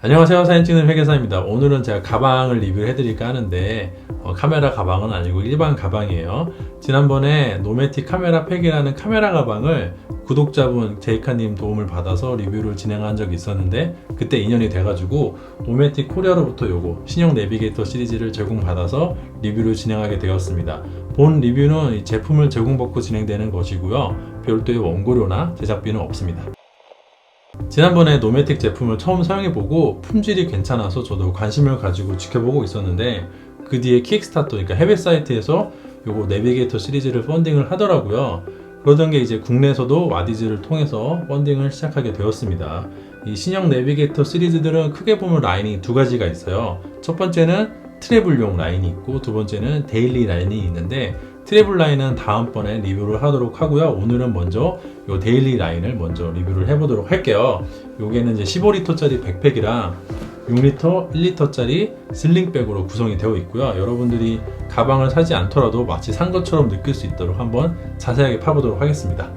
안녕하세요, 사진 찍는 회계사입니다. 오늘은 제가 가방을 리뷰를 해드릴까 하는데 카메라 가방은 아니고 일반 가방이에요. 지난번에 노메틱 카메라 팩이라는 카메라 가방을 구독자분 제이카님 도움을 받아서 리뷰를 진행한 적이 있었는데 그때 인연이 돼가지고 노메틱 코리아로부터 요거 신형 내비게이터 시리즈를 제공받아서 리뷰를 진행하게 되었습니다. 본 리뷰는 이 제품을 제공받고 진행되는 것이고요, 별도의 원고료나 제작비는 없습니다. 지난번에 노메틱 제품을 처음 사용해보고 품질이 괜찮아서 저도 관심을 가지고 지켜보고 있었는데 그 뒤에 킥스타터, 그러니까 해외 사이트에서 요거 내비게이터 시리즈를 펀딩을 하더라고요. 그러던 게 이제 국내에서도 와디즈를 통해서 펀딩을 시작하게 되었습니다. 이 신형 내비게이터 시리즈들은 크게 보면 라인이 두 가지가 있어요. 첫 번째는 트래블용 라인이 있고 두 번째는 데일리 라인이 있는데 트래블 라인은 다음번에 리뷰를 하도록 하고요. 오늘은 먼저 요 데일리 라인을 먼저 리뷰를 해보도록 할게요. 요게는 이제 15리터짜리 백팩이랑 6리터, 1리터짜리 슬링백으로 구성이 되어 있고요. 여러분들이 가방을 사지 않더라도 마치 산 것처럼 느낄 수 있도록 한번 자세하게 파보도록 하겠습니다.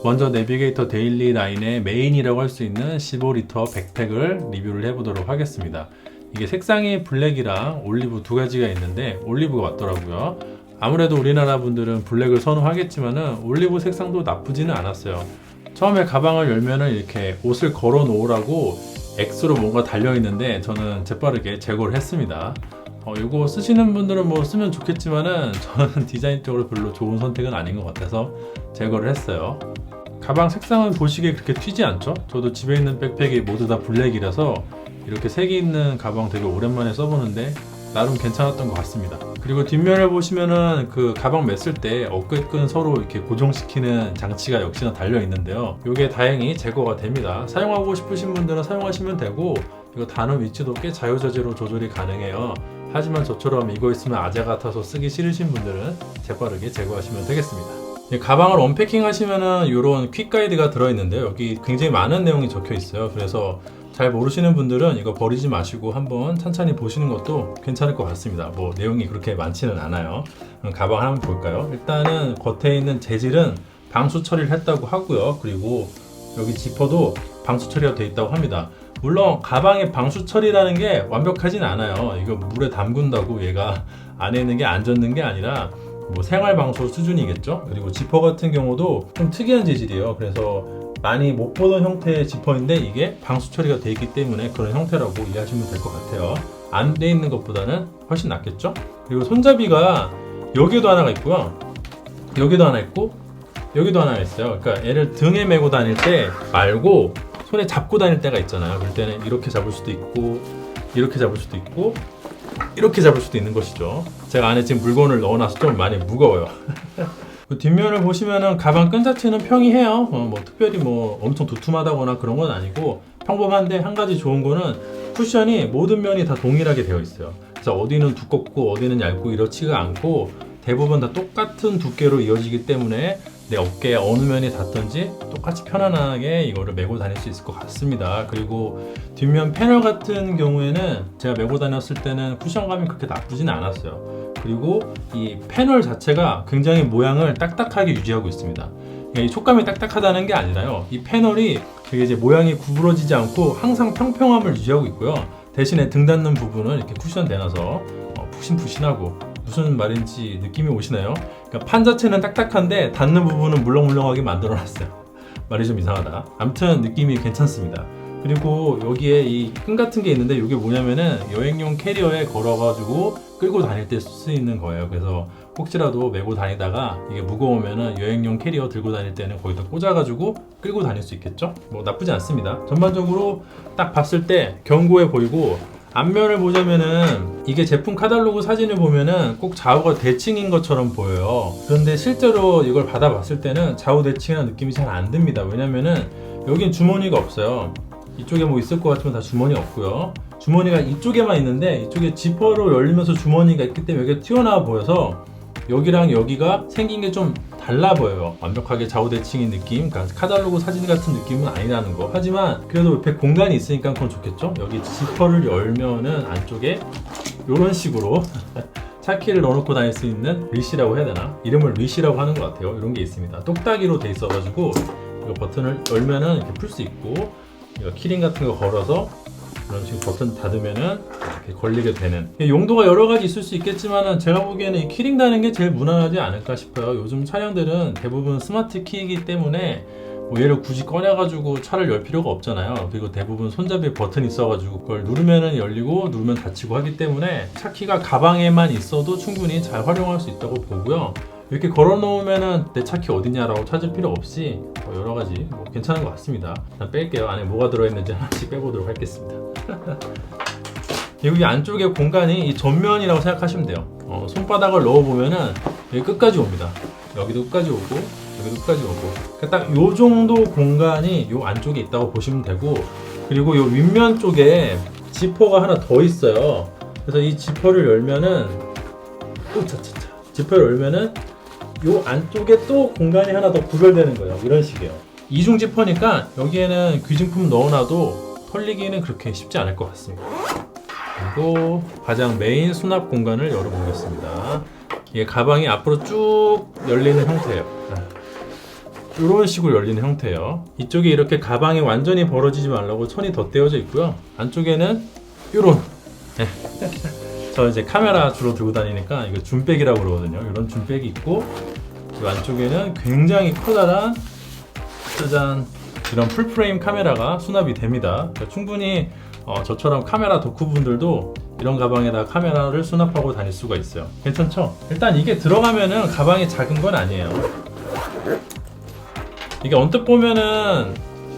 먼저 내비게이터 데일리 라인의 메인이라고 할 수 있는 15리터 백팩을 리뷰를 해보도록 하겠습니다. 이게 색상이 블랙이랑 올리브 두 가지가 있는데 올리브가 맞더라고요. 아무래도 우리나라 분들은 블랙을 선호하겠지만은 올리브 색상도 나쁘지는 않았어요. 처음에 가방을 열면은 이렇게 옷을 걸어 놓으라고 X로 뭔가 달려 있는데 저는 재빠르게 제거를 했습니다. 이거 쓰시는 분들은 뭐 쓰면 좋겠지만은 저는 디자인적으로 별로 좋은 선택은 아닌 것 같아서 제거를 했어요. 가방 색상은 보시기에 그렇게 튀지 않죠? 저도 집에 있는 백팩이 모두 다 블랙이라서 이렇게 색이 있는 가방 되게 오랜만에 써보는데 나름 괜찮았던 것 같습니다. 그리고 뒷면을 보시면은 그 가방 맸을 때 어깨끈 서로 이렇게 고정시키는 장치가 역시나 달려 있는데요. 이게 다행히 제거가 됩니다. 사용하고 싶으신 분들은 사용하시면 되고 이거 다는 위치도 꽤 자유자재로 조절이 가능해요. 하지만 저처럼 이거 있으면 아재 같아서 쓰기 싫으신 분들은 재빠르게 제거하시면 되겠습니다. 가방을 언패킹 하시면은 이런 퀵 가이드가 들어있는데요. 여기 굉장히 많은 내용이 적혀 있어요. 그래서 잘 모르시는 분들은 이거 버리지 마시고 한번 천천히 보시는 것도 괜찮을 것 같습니다. 뭐 내용이 그렇게 많지는 않아요. 그럼 가방 한번 볼까요? 일단은 겉에 있는 재질은 방수 처리를 했다고 하고요. 그리고 여기 지퍼도 방수 처리가 되어 있다고 합니다. 물론 가방의 방수 처리라는 게 완벽하진 않아요. 이거 물에 담근다고 얘가 안에 있는 게 안 젖는 게 아니라 뭐 생활 방수 수준이겠죠. 그리고 지퍼 같은 경우도 좀 특이한 재질이에요. 그래서 많이 못 보던 형태의 지퍼인데 이게 방수 처리가 되어 있기 때문에 그런 형태라고 이해하시면 될 것 같아요. 안 돼 있는 것보다는 훨씬 낫겠죠. 그리고 손잡이가 여기도 하나가 있고요, 여기도 하나 있고 여기도 하나 있어요. 그러니까 얘를 등에 메고 다닐 때 말고 손에 잡고 다닐 때가 있잖아요. 그럴 때는 이렇게 잡을 수도 있고 이렇게 잡을 수도 있고 이렇게 잡을 수도 있는 것이죠. 제가 안에 지금 물건을 넣어놔서 좀 많이 무거워요. 그 뒷면을 보시면은 가방 끈 자체는 평이해요. 뭐 특별히 뭐 엄청 두툼하다거나 그런 건 아니고 평범한데 한 가지 좋은 거는 쿠션이 모든 면이 다 동일하게 되어 있어요. 그래서 어디는 두껍고 어디는 얇고 이렇지가 않고 대부분 다 똑같은 두께로 이어지기 때문에 내 어깨에 어느 면이 닿든지 똑같이 편안하게 이거를 메고 다닐 수 있을 것 같습니다. 그리고 뒷면 패널 같은 경우에는 제가 메고 다녔을 때는 쿠션감이 그렇게 나쁘진 않았어요. 그리고 이 패널 자체가 굉장히 모양을 딱딱하게 유지하고 있습니다. 그러니까 이 촉감이 딱딱하다는 게 아니라요, 이 패널이 되게 이제 모양이 구부러지지 않고 항상 평평함을 유지하고 있고요. 대신에 등 닿는 부분은 이렇게 쿠션 대놔서 푹신푹신하고, 무슨 말인지 느낌이 오시나요? 그러니까 판 자체는 딱딱한데 닿는 부분은 물렁물렁하게 만들어놨어요. 말이 좀 이상하다. 아무튼 느낌이 괜찮습니다. 그리고 여기에 이 끈 같은 게 있는데 이게 뭐냐면은 여행용 캐리어에 걸어가지고 끌고 다닐 때 쓸 수 있는 거예요. 그래서 혹시라도 메고 다니다가 이게 무거우면은 여행용 캐리어 들고 다닐 때는 거기다 꽂아가지고 끌고 다닐 수 있겠죠? 뭐 나쁘지 않습니다. 전반적으로 딱 봤을 때 견고해 보이고, 앞면을 보자면은 이게 제품 카탈로그 사진을 보면은 꼭 좌우가 대칭인 것처럼 보여요. 그런데 실제로 이걸 받아봤을 때는 좌우 대칭이라는 느낌이 잘 안 듭니다. 왜냐면은 여긴 주머니가 없어요. 이쪽에 뭐 있을 것 같지만 다 주머니 없고요. 주머니가 이쪽에만 있는데 이쪽에 지퍼로 열리면서 주머니가 있기 때문에 여기가 튀어나와 보여서 여기랑 여기가 생긴 게 좀 달라 보여요. 완벽하게 좌우 대칭인 느낌, 그러니까 카탈로그 사진 같은 느낌은 아니라는 거. 하지만 그래도 옆에 공간이 있으니까 그건 좋겠죠. 여기 지퍼를 열면은 안쪽에 이런 식으로 차키를 넣어놓고 다닐 수 있는 리시라고 해야 되나? 이름을 리시라고 하는 것 같아요. 이런 게 있습니다. 똑딱이로 돼 있어가지고 이거 버튼을 열면은 이렇게 풀 수 있고, 이거 키링 같은 거 걸어서 이런 식으로 버튼 닫으면은 이렇게 걸리게 되는. 용도가 여러 가지 있을 수 있겠지만은 제가 보기에는 이 키링 다는 게 제일 무난하지 않을까 싶어요. 요즘 차량들은 대부분 스마트 키이기 때문에 뭐 얘를 굳이 꺼내가지고 차를 열 필요가 없잖아요. 그리고 대부분 손잡이에 버튼이 있어가지고 그걸 누르면은 열리고 누르면 닫히고 하기 때문에 차 키가 가방에만 있어도 충분히 잘 활용할 수 있다고 보고요. 이렇게 걸어 놓으면은 내 차 키 어디냐라고 찾을 필요 없이 여러 가지 괜찮은 것 같습니다. 일단 뺄게요. 안에 뭐가 들어있는지 하나씩 빼보도록 하겠습니다. 여기 안쪽에 공간이 이 전면이라고 생각하시면 돼요. 손바닥을 넣어보면은 여기 끝까지 옵니다. 여기도 끝까지 오고 여기도 끝까지 오고 딱 요 정도 공간이 요 안쪽에 있다고 보시면 되고, 그리고 요 윗면 쪽에 지퍼가 하나 더 있어요. 그래서 이 지퍼를 열면은 지퍼를 열면은 요 안쪽에 또 공간이 하나 더 구별되는 거예요. 이런 식이에요. 이중 지퍼니까 여기에는 귀중품 넣어놔도 털리기는 그렇게 쉽지 않을 것 같습니다. 그리고 가장 메인 수납 공간을 열어보겠습니다. 이게 가방이 앞으로 쭉 열리는 형태예요. 이런 식으로 열리는 형태예요. 이쪽에 이렇게 가방이 완전히 벌어지지 말라고 천이 덧대어져 있고요. 안쪽에는 이런 저 이제 카메라 주로 들고 다니니까 이거 줌백이라고 그러거든요. 이런 줌백이 있고, 이 안쪽에는 굉장히 커다란 짜잔 이런 풀프레임 카메라가 수납이 됩니다. 그러니까 충분히 저처럼 카메라 덕후분들도 이런 가방에다 카메라를 수납하고 다닐 수가 있어요. 괜찮죠? 일단 이게 들어가면은 가방이 작은 건 아니에요. 이게 언뜻 보면은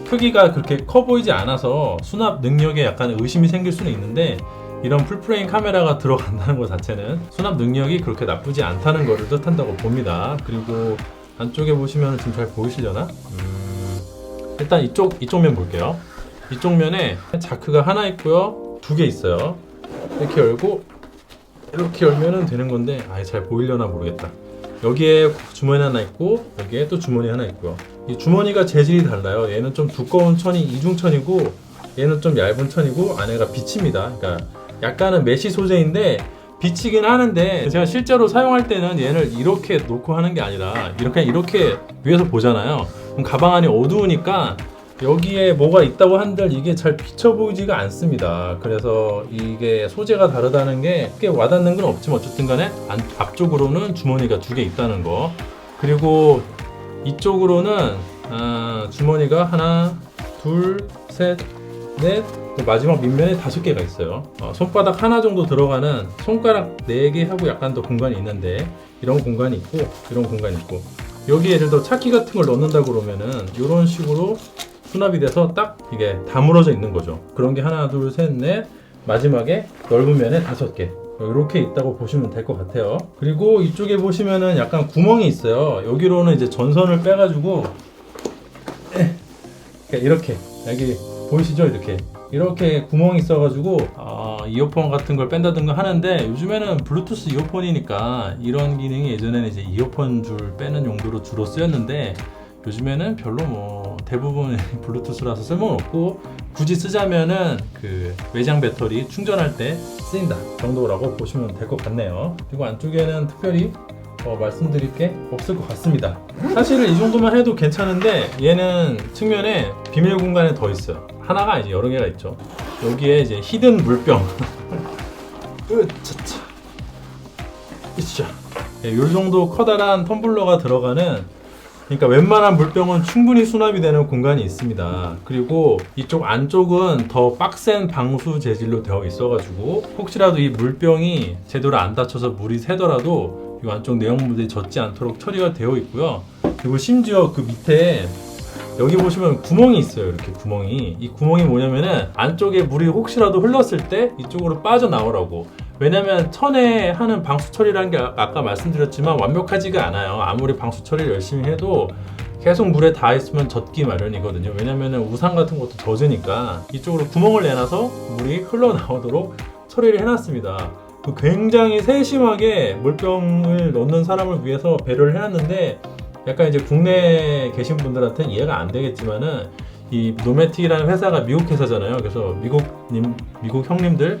크기가 그렇게 커 보이지 않아서 수납 능력에 약간 의심이 생길 수는 있는데, 이런 풀프레임 카메라가 들어간다는 것 자체는 수납 능력이 그렇게 나쁘지 않다는 것을 뜻한다고 봅니다. 그리고 안쪽에 보시면 지금 잘 보이시려나? 일단 이쪽 면 볼게요. 이쪽 면에 자크가 하나 있고요, 두 개 있어요. 이렇게 열고 이렇게 열면은 되는 건데 잘 보이려나 모르겠다. 여기에 주머니 하나 있고 여기에 또 주머니 하나 있고요. 이 주머니가 재질이 달라요. 얘는 좀 두꺼운 천이 이중천이고 얘는 좀 얇은 천이고 안에가 비치입니다. 그러니까 약간은 메쉬 소재인데 비치긴 하는데, 제가 실제로 사용할 때는 얘를 이렇게 놓고 하는 게 아니라 이렇게 위에서 보잖아요. 그럼 가방 안이 어두우니까 여기에 뭐가 있다고 한들 이게 잘 비쳐 보이지가 않습니다. 그래서 이게 소재가 다르다는 게 꽤 와닿는 건 없지만 어쨌든 간에 앞쪽으로는 주머니가 두 개 있다는 거, 그리고 이쪽으로는 주머니가 하나, 둘, 셋, 넷, 마지막 밑면에 5개가 있어요. 손바닥 하나 정도 들어가는 손가락 4개 하고 약간 더 공간이 있는데 이런 공간이 있고 이런 공간이 있고, 여기 예를 들어 차키 같은 걸 넣는다 그러면은 이런 식으로 수납이 돼서 딱 이게 다물어져 있는 거죠. 그런 게 하나, 둘, 셋, 넷, 마지막에 넓은 면에 5개 이렇게 있다고 보시면 될 것 같아요. 그리고 이쪽에 보시면은 약간 구멍이 있어요. 여기로는 이제 전선을 빼가지고 이렇게 여기 보이시죠? 이렇게 구멍이 있어가지고 이어폰 같은 걸 뺀다든가 하는데, 요즘에는 블루투스 이어폰이니까 이런 기능이 예전에는 이제 이어폰 줄 빼는 용도로 주로 쓰였는데 요즘에는 별로 대부분 블루투스라서 쓸모는 없고, 굳이 쓰자면은 그 외장 배터리 충전할 때 쓰인다 정도라고 보시면 될 것 같네요. 그리고 안쪽에는 특별히 말씀드릴 게 없을 것 같습니다. 사실 이 정도만 해도 괜찮은데 얘는 측면에 비밀 공간이 더 있어요. 하나가 아니지 여러 개가 있죠. 여기에 이제 히든 물병 이 정도 커다란 텀블러가 들어가는, 그러니까 웬만한 물병은 충분히 수납이 되는 공간이 있습니다. 그리고 이쪽 안쪽은 더 빡센 방수 재질로 되어 있어가지고 혹시라도 이 물병이 제대로 안 닫혀서 물이 새더라도 이 안쪽 내용물들이 젖지 않도록 처리가 되어 있고요. 그리고 심지어 그 밑에 여기 보시면 구멍이 있어요. 이렇게 구멍이. 이 구멍이 뭐냐면은 안쪽에 물이 혹시라도 흘렀을 때 이쪽으로 빠져나오라고. 왜냐면 천에 하는 방수 처리라는 게 아까 말씀드렸지만 완벽하지가 않아요. 아무리 방수 처리를 열심히 해도 계속 물에 닿아 있으면 젖기 마련이거든요. 왜냐면은 우산 같은 것도 젖으니까 이쪽으로 구멍을 내놔서 물이 흘러나오도록 처리를 해놨습니다. 굉장히 세심하게 물병을 넣는 사람을 위해서 배려를 해놨는데, 약간 이제 국내에 계신 분들한테는 이해가 안 되겠지만은 이 노메틱이라는 회사가 미국 회사잖아요. 그래서 미국 형님들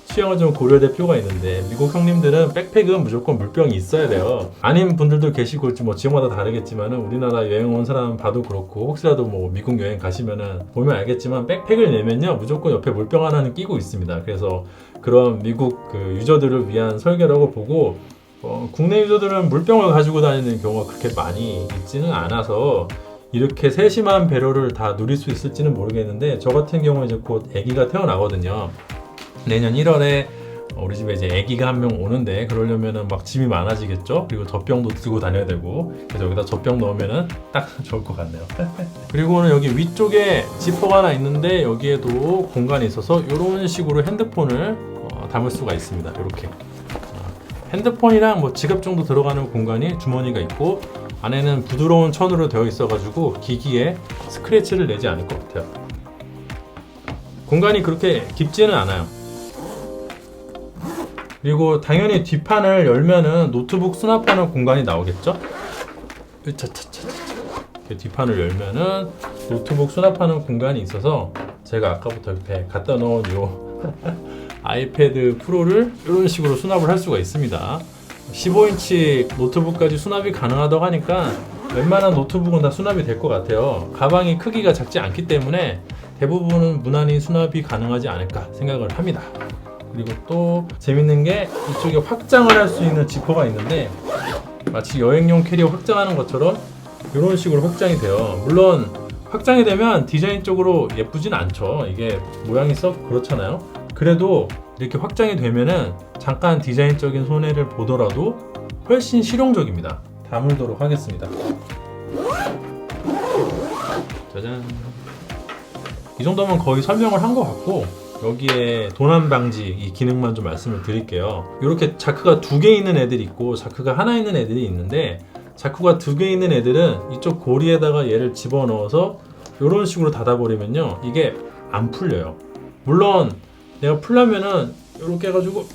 취향을 좀 고려될 필요가 있는데, 미국 형님들은 백팩은 무조건 물병이 있어야 돼요. 아닌 분들도 계시고 뭐 지역마다 다르겠지만은 우리나라 여행 온 사람 봐도 그렇고, 혹시라도 뭐 미국 여행 가시면은 보면 알겠지만 백팩을 내면요 무조건 옆에 물병 하나는 끼고 있습니다. 그래서 그런 미국 그 유저들을 위한 설계라고 보고, 국내 유저들은 물병을 가지고 다니는 경우가 그렇게 많이 있지는 않아서 이렇게 세심한 배려를 다 누릴 수 있을지는 모르겠는데, 저 같은 경우는 이제 곧 아기가 태어나거든요. 내년 1월에 우리 집에 이제 아기가 한 명 오는데, 그러려면은 막 짐이 많아지겠죠? 그리고 젖병도 들고 다녀야 되고, 그래서 여기다 젖병 넣으면은 딱 좋을 것 같네요. 그리고는 여기 위쪽에 지퍼가 하나 있는데, 여기에도 공간이 있어서 이런 식으로 핸드폰을 담을 수가 있습니다. 이렇게 핸드폰이랑 뭐 지갑 정도 들어가는 공간이 주머니가 있고, 안에는 부드러운 천으로 되어 있어가지고 기기에 스크래치를 내지 않을 것 같아요. 공간이 그렇게 깊지는 않아요. 그리고 당연히 뒷판을 열면은 노트북 수납하는 공간이 나오겠죠? 뒷판을 열면은 노트북 수납하는 공간이 있어서, 제가 아까부터 옆에 갖다 놓은 요 아이패드 프로를 이런 식으로 수납을 할 수가 있습니다. 15인치 노트북까지 수납이 가능하다고 하니까 웬만한 노트북은 다 수납이 될 것 같아요. 가방이 크기가 작지 않기 때문에 대부분은 무난히 수납이 가능하지 않을까 생각을 합니다. 그리고 또 재밌는 게, 이쪽에 확장을 할 수 있는 지퍼가 있는데, 마치 여행용 캐리어 확장하는 것처럼 이런 식으로 확장이 돼요. 물론 확장이 되면 디자인적으로 예쁘진 않죠. 이게 모양이 썩 그렇잖아요. 그래도 이렇게 확장이 되면은 잠깐 디자인적인 손해를 보더라도 훨씬 실용적입니다. 담을도록 하겠습니다. 짜잔. 이 정도면 거의 설명을 한 것 같고, 여기에 도난 방지 이 기능만 좀 말씀을 드릴게요. 이렇게 자크가 2개 있는 애들이 있고 자크가 하나 있는 애들이 있는데, 자크가 2개 있는 애들은 이쪽 고리에다가 얘를 집어넣어서 이런 식으로 닫아버리면요 이게 안 풀려요. 물론 내가 풀려면은 이렇게 해가지고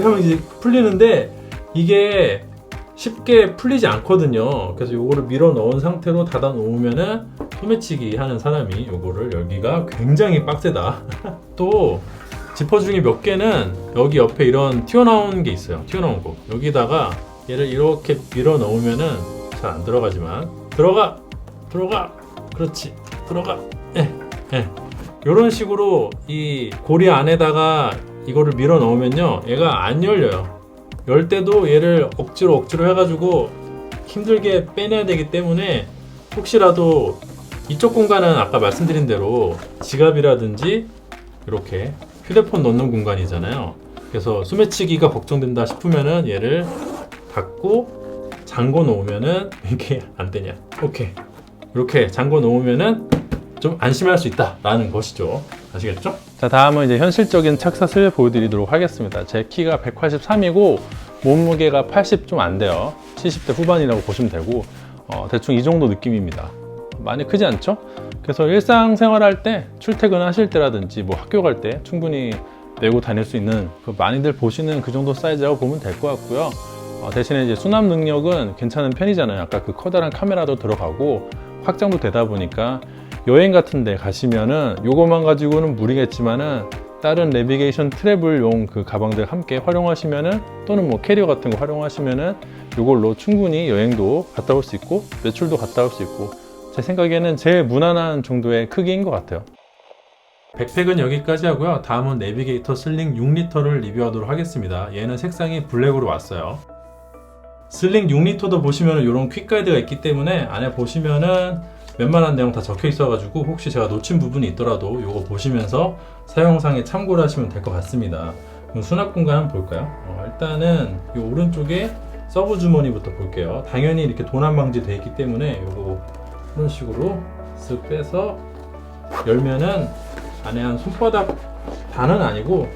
하면 이제 풀리는데, 이게 쉽게 풀리지 않거든요. 그래서 요거를 밀어 넣은 상태로 닫아 놓으면은 소매치기 하는 사람이 요거를 열기가 굉장히 빡세다. 또 지퍼 중에 몇 개는 여기 옆에 이런 튀어나온 게 있어요. 튀어나온 거. 여기다가 얘를 이렇게 밀어 넣으면은 잘 안 들어가지만, 들어가 그렇지, 들어가 이런 식으로 이 고리 안에다가 이거를 밀어 넣으면요 얘가 안 열려요. 열 때도 얘를 억지로 해가지고 힘들게 빼내야 되기 때문에, 혹시라도 이쪽 공간은 아까 말씀드린 대로 지갑이라든지 이렇게 휴대폰 넣는 공간이잖아요. 그래서 소매치기가 걱정된다 싶으면은 얘를 닫고 잠궈 놓으면은, 이게 안 되냐, 오케이, 이렇게 잠궈 놓으면은 좀 안심할 수 있다 라는 것이죠. 아시겠죠? 자, 다음은 이제 현실적인 착샷을 보여드리도록 하겠습니다. 제 키가 183이고 몸무게가 80 좀 안 돼요. 70대 후반이라고 보시면 되고, 대충 이 정도 느낌입니다. 많이 크지 않죠? 그래서 일상생활 할 때, 출퇴근 하실 때라든지 뭐 학교 갈 때 충분히 메고 다닐 수 있는, 많이들 보시는 그 정도 사이즈라고 보면 될 것 같고요. 대신에 이제 수납 능력은 괜찮은 편이잖아요. 아까 그 커다란 카메라도 들어가고 확장도 되다 보니까 여행 같은 데 가시면은 요것만 가지고는 무리겠지만은 다른 내비게이션 트래블용 그 가방들 함께 활용하시면은, 또는 뭐 캐리어 같은 거 활용하시면은 요걸로 충분히 여행도 갔다 올 수 있고 외출도 갔다 올 수 있고, 제 생각에는 제일 무난한 정도의 크기인 것 같아요. 백팩은 여기까지 하고요. 다음은 내비게이터 슬링 6리터를 리뷰하도록 하겠습니다. 얘는 색상이 블랙으로 왔어요. 슬링 6리터도 보시면은 이런 퀵 가이드가 있기 때문에 안에 보시면은 웬만한 내용 다 적혀 있어가지고 혹시 제가 놓친 부분이 있더라도 이거 보시면서 사용상에 참고를 하시면 될 것 같습니다. 그럼 수납 공간 한번 볼까요? 일단은 이 오른쪽에 서브 주머니부터 볼게요. 당연히 이렇게 도난 방지 되어 있기 때문에 이거 이런 식으로 쓱 빼서 열면은 안에 한 손바닥 단은 아니고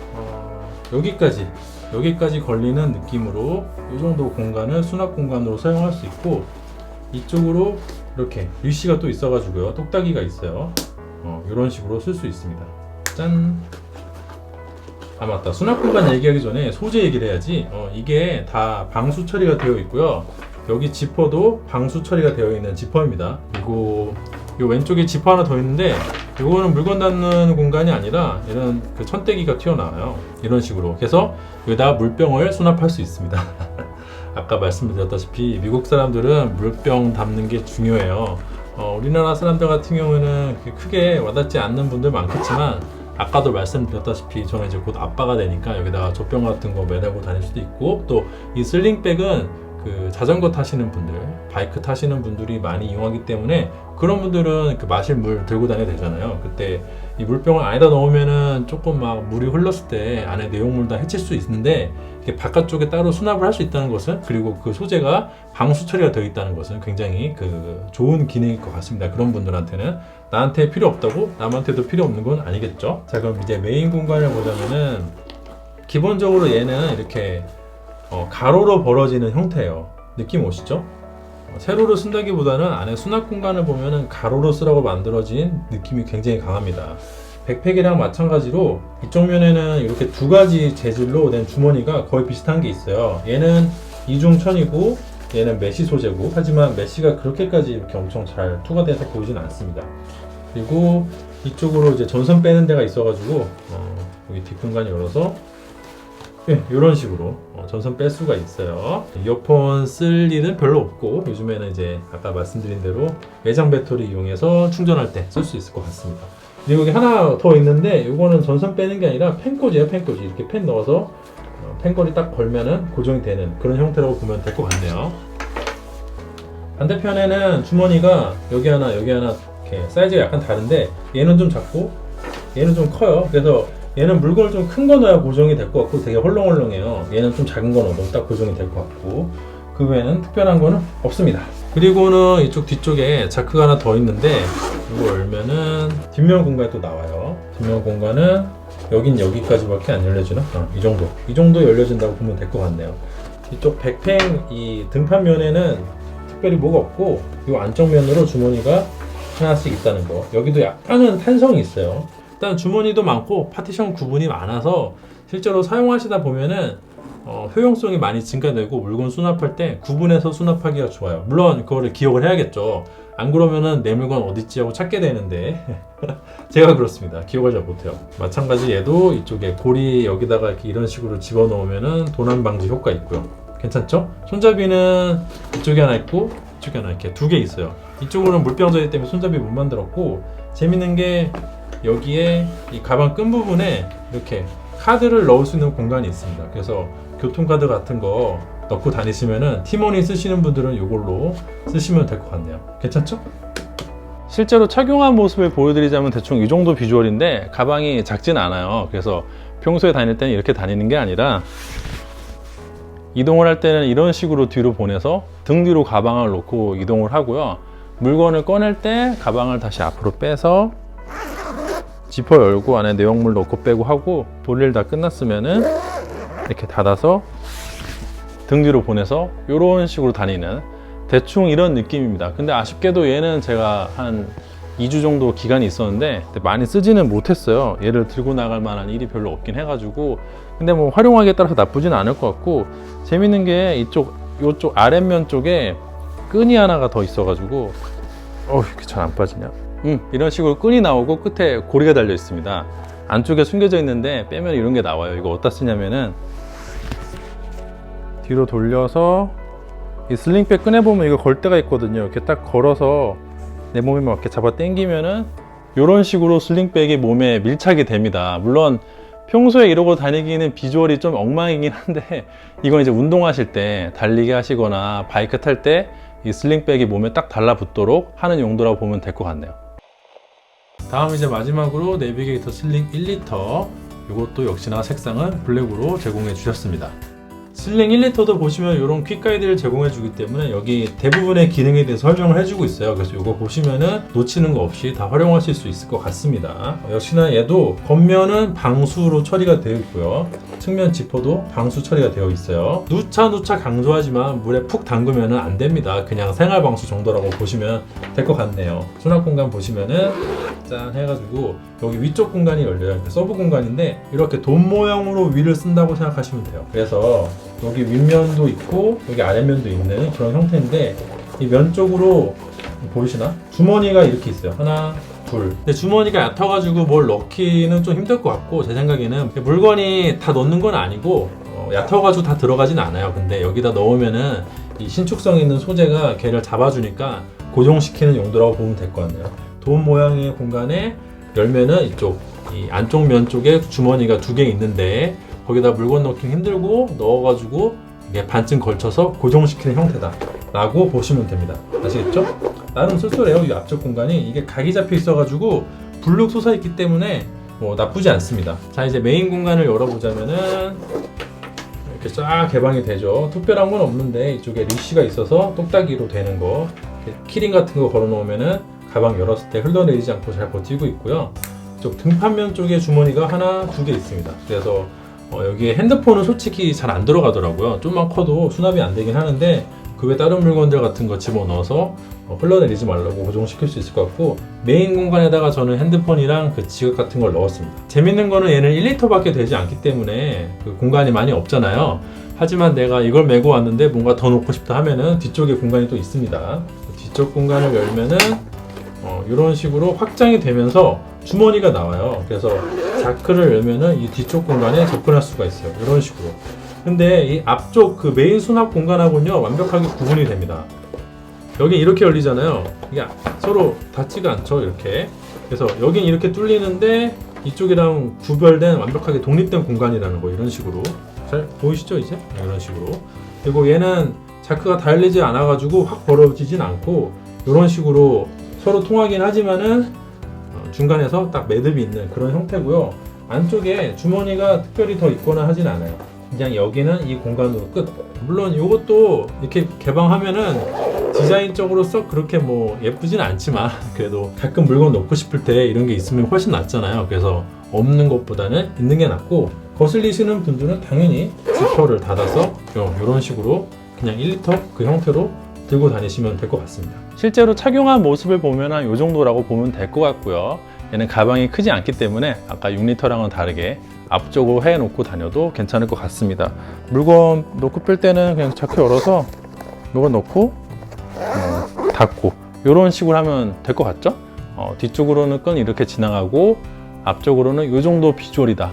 여기까지 걸리는 느낌으로 이 정도 공간을 수납 공간으로 사용할 수 있고, 이쪽으로 이렇게 류시가 또 있어가지고요, 똑딱이가 있어요. 이런 식으로 쓸 수 있습니다. 짠! 아 맞다, 수납 공간 얘기하기 전에 소재 얘기를 해야지. 이게 다 방수 처리가 되어 있고요. 여기 지퍼도 방수 처리가 되어 있는 지퍼입니다. 그리고 이 왼쪽에 지퍼 하나 더 있는데 이거는 물건 닿는 공간이 아니라 이런 그 천대기가 튀어나와요. 이런 식으로. 그래서 여기다 물병을 수납할 수 있습니다. 아까 말씀드렸다시피 미국 사람들은 물병 담는 게 중요해요. 우리나라 사람들 같은 경우에는 크게 와닿지 않는 분들 많겠지만 아까도 말씀드렸다시피 저는 이제 곧 아빠가 되니까 여기다가 젖병 같은 거 매달고 다닐 수도 있고, 또 이 슬링백은 그 자전거 타시는 분들, 바이크 타시는 분들이 많이 이용하기 때문에 그런 분들은 그 마실 물 들고 다녀야 되잖아요. 그때 이 물병을 안에다 넣으면은 조금 막 물이 흘렀을 때 안에 내용물 다 해칠 수 있는데, 이게 바깥쪽에 따로 수납을 할 수 있다는 것은, 그리고 그 소재가 방수 처리가 되어 있다는 것은 굉장히 그 좋은 기능일 것 같습니다. 그런 분들한테는. 나한테 필요 없다고 남한테도 필요 없는 건 아니겠죠. 자, 그럼 이제 메인 공간을 보자면은 기본적으로 얘는 이렇게 가로로 벌어지는 형태예요. 느낌 오시죠? 세로로 쓴다기보다는 안에 수납 공간을 보면은 가로로 쓰라고 만들어진 느낌이 굉장히 강합니다. 백팩이랑 마찬가지로 이쪽 면에는 이렇게 두 가지 재질로 된 주머니가 거의 비슷한 게 있어요. 얘는 이중천이고 얘는 메쉬 소재고, 하지만 메쉬가 그렇게까지 이렇게 엄청 잘 투과돼서 보이진 않습니다. 그리고 이쪽으로 이제 전선 빼는 데가 있어가지고 여기 뒷공간이 열어서 이런 식으로 전선 뺄 수가 있어요. 이어폰 쓸 일은 별로 없고, 요즘에는 이제 아까 말씀드린 대로 외장 배터리 이용해서 충전할 때 쓸 수 있을 것 같습니다. 그리고 여기 하나 더 있는데, 이거는 전선 빼는 게 아니라 펜꽂이에요. 펜꽂이. 이렇게 펜 넣어서 펜걸이 딱 걸면은 고정이 되는 그런 형태라고 보면 될 것 같네요. 반대편에는 주머니가 여기 하나 이렇게 사이즈가 약간 다른데, 얘는 좀 작고 얘는 좀 커요. 그래서 얘는 물건을 좀 큰 거 넣어야 고정이 될 것 같고 되게 헐렁헐렁해요. 얘는 좀 작은 거 넣어도 딱 고정이 될 것 같고, 그 외에는 특별한 거는 없습니다. 그리고는 이쪽 뒤쪽에 자크가 하나 더 있는데, 이거 열면은 뒷면 공간이 또 나와요. 뒷면 공간은 여긴 여기까지밖에 안 열려지나? 이 정도 열려진다고 보면 될 것 같네요. 이쪽 백팩 이 등판면에는 특별히 뭐가 없고, 이 안쪽 면으로 주머니가 하나씩 있다는 거. 여기도 약간은 탄성이 있어요. 일단 주머니도 많고 파티션 구분이 많아서 실제로 사용하시다 보면은 효용성이 많이 증가되고, 물건 수납할 때 구분해서 수납하기가 좋아요. 물론 그거를 기억을 해야겠죠. 안 그러면은 내 물건 어딨지 하고 찾게 되는데 제가 그렇습니다. 기억을 잘 못해요. 마찬가지 얘도 이쪽에 고리 여기다가 이런 식으로 집어넣으면은 도난 방지 효과 있고요. 괜찮죠? 손잡이는 이쪽에 하나 있고 이쪽에 하나 이렇게 두 개 있어요. 이쪽으로는 물병자리 때문에 손잡이 못 만들었고, 재밌는 게 여기에 이 가방 끈 부분에 이렇게 카드를 넣을 수 있는 공간이 있습니다. 그래서 교통카드 같은 거 넣고 다니시면은 티머니 쓰시는 분들은 이걸로 쓰시면 될 것 같네요. 괜찮죠? 실제로 착용한 모습을 보여드리자면 대충 이 정도 비주얼인데, 가방이 작진 않아요. 그래서 평소에 다닐 때는 이렇게 다니는 게 아니라 이동을 할 때는 이런 식으로 뒤로 보내서 등 뒤로 가방을 놓고 이동을 하고요. 물건을 꺼낼 때 가방을 다시 앞으로 빼서 지퍼 열고 안에 내용물 넣고 빼고 하고, 볼일 다 끝났으면은 이렇게 닫아서 등 뒤로 보내서 이런 식으로 다니는 대충 이런 느낌입니다. 근데 아쉽게도 얘는 제가 한 2주 정도 기간이 있었는데 많이 쓰지는 못했어요. 얘를 들고 나갈 만한 일이 별로 없긴 해가지고. 근데 뭐 활용하기에 따라서 나쁘진 않을 것 같고, 재밌는 게 이쪽 아랫면 쪽에 끈이 하나가 더 있어가지고 이렇게 잘 안 빠지냐? 이런 식으로 끈이 나오고 끝에 고리가 달려 있습니다. 안쪽에 숨겨져 있는데 빼면 이런 게 나와요. 이거 어디다 쓰냐면은 뒤로 돌려서 이 슬링백 꺼내보면 이거 걸 데가 있거든요. 이렇게 딱 걸어서 내 몸에 맞게 잡아 당기면은 이런 식으로 슬링백이 몸에 밀착이 됩니다. 물론 평소에 이러고 다니기는 비주얼이 좀 엉망이긴 한데, 이건 이제 운동하실 때, 달리기 하시거나 바이크 탈 때 이 슬링백이 몸에 딱 달라붙도록 하는 용도라고 보면 될 것 같네요. 다음 이제 마지막으로 내비게이터 슬링 1리터, 이것도 역시나 색상은 블랙으로 제공해 주셨습니다. 슬링 1리터도 보시면 이런 퀵 가이드를 제공해 주기 때문에 여기 대부분의 기능에 대해서 설명을 해주고 있어요. 그래서 이거 보시면은 놓치는 거 없이 다 활용하실 수 있을 것 같습니다. 역시나 얘도 겉면은 방수로 처리가 되어 있고요. 측면 지퍼도 방수 처리가 되어 있어요. 누차 강조하지만 물에 푹 담그면 안 됩니다. 그냥 생활 방수 정도라고 보시면 될 것 같네요. 수납 공간 보시면은 짠 해가지고 여기 위쪽 공간이 열려요. 서브 공간인데 이렇게 돔 모양으로 위를 쓴다고 생각하시면 돼요. 그래서 여기 윗면도 있고 여기 아랫면도 있는 그런 형태인데, 이 면 쪽으로 보이시나? 주머니가 이렇게 있어요. 하나, 둘. 근데 주머니가 얕아가지고 뭘 넣기는 좀 힘들 것 같고, 제 생각에는 물건이 다 넣는 건 아니고 얕아가지고 다 들어가진 않아요. 근데 여기다 넣으면은 이 신축성 있는 소재가 걔를 잡아주니까 고정시키는 용도라고 보면 될 것 같네요. 돔 모양의 공간에 열면은 이쪽 이 안쪽 면 쪽에 주머니가 2개 있는데 거기다 물건 넣기 힘들고 넣어가지고 이게 반쯤 걸쳐서 고정시키는 형태다 라고 보시면 됩니다. 아시겠죠? 나름 쏠쏠해요. 이 앞쪽 공간이 이게 각이 잡혀 있어가지고 블룩 솟아있기 때문에 뭐 나쁘지 않습니다. 자, 이제 메인 공간을 열어보자면은 이렇게 쫙 개방이 되죠. 특별한 건 없는데 이쪽에 리쉬가 있어서 똑딱이로 되는 거, 키링 같은 거 걸어 놓으면은 가방 열었을 때 흘러내리지 않고 잘 버티고 있고요. 이쪽 등판면 쪽에 주머니가 하나, 2개 있습니다. 그래서 여기에 핸드폰은 솔직히 잘 안 들어가더라고요. 좀만 커도 수납이 안 되긴 하는데 그 외 다른 물건들 같은 거 집어넣어서 흘러내리지 말라고 고정시킬 수 있을 것 같고, 메인 공간에다가 저는 핸드폰이랑 그 지갑 같은 걸 넣었습니다. 재밌는 거는 얘는 1리터밖에 되지 않기 때문에 그 공간이 많이 없잖아요. 하지만 내가 이걸 메고 왔는데 뭔가 더 놓고 싶다 하면은 뒤쪽에 공간이 또 있습니다. 뒤쪽 공간을 열면은 이런 식으로 확장이 되면서 주머니가 나와요. 그래서 자크를 열면은 이 뒤쪽 공간에 접근할 수가 있어요. 이런 식으로. 근데 이 앞쪽 그 메인 수납 공간하고는요 완벽하게 구분이 됩니다. 여기 이렇게 열리잖아요. 이게 서로 닿지가 않죠, 이렇게. 그래서 여긴 이렇게 뚫리는데 이쪽이랑 구별된 완벽하게 독립된 공간이라는 거, 이런 식으로. 잘 보이시죠, 이제? 이런 식으로. 그리고 얘는 자크가 다 열리지 않아가지고 확 벌어지진 않고 이런 식으로 서로 통하긴 하지만은 중간에서 딱 매듭이 있는 그런 형태고요. 안쪽에 주머니가 특별히 더 있거나 하진 않아요. 그냥 여기는 이 공간으로 끝. 물론 이것도 이렇게 개방하면은 디자인적으로 썩 그렇게 뭐 예쁘진 않지만 그래도 가끔 물건 넣고 싶을 때 이런 게 있으면 훨씬 낫잖아요. 그래서 없는 것보다는 있는 게 낫고, 거슬리시는 분들은 당연히 지퍼를 닫아서 이런 식으로 그냥 1리터 그 형태로 들고 다니시면 될 것 같습니다. 실제로 착용한 모습을 보면 이 정도라고 보면 될 것 같고요. 얘는 가방이 크지 않기 때문에 아까 6리터랑은 다르게 앞쪽으로 해놓고 다녀도 괜찮을 것 같습니다. 물건 넣고 뺄 때는 그냥 자크 열어서 물건 넣고 닫고 이런 식으로 하면 될 것 같죠? 뒤쪽으로는 끈 이렇게 지나가고 앞쪽으로는 이 정도 비주얼이다.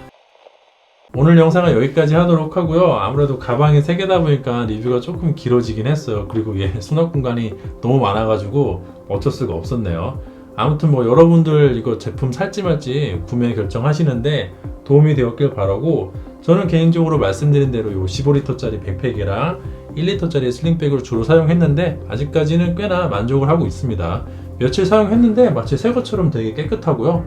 오늘 영상은 여기까지 하도록 하고요. 아무래도 가방이 3개다 보니까 리뷰가 조금 길어지긴 했어요. 그리고 얘 수납 공간이 너무 많아가지고 어쩔 수가 없었네요. 아무튼 뭐 여러분들 이거 제품 살지 말지 구매 결정하시는데 도움이 되었길 바라고, 저는 개인적으로 말씀드린 대로 요 15리터짜리 백팩이랑 1리터짜리 슬링백을 주로 사용했는데 아직까지는 꽤나 만족을 하고 있습니다. 며칠 사용했는데 마치 새 것처럼 되게 깨끗하고요.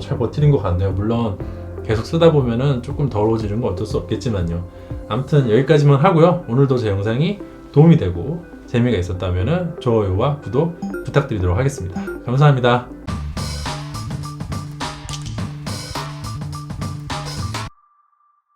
잘 버티는 것 같네요. 물론 계속 쓰다 보면은 조금 더러워지는 건 어쩔 수 없겠지만요. 아무튼 여기까지만 하고요. 오늘도 제 영상이 도움이 되고 재미가 있었다면 좋아요와 구독 부탁드리도록 하겠습니다. 감사합니다.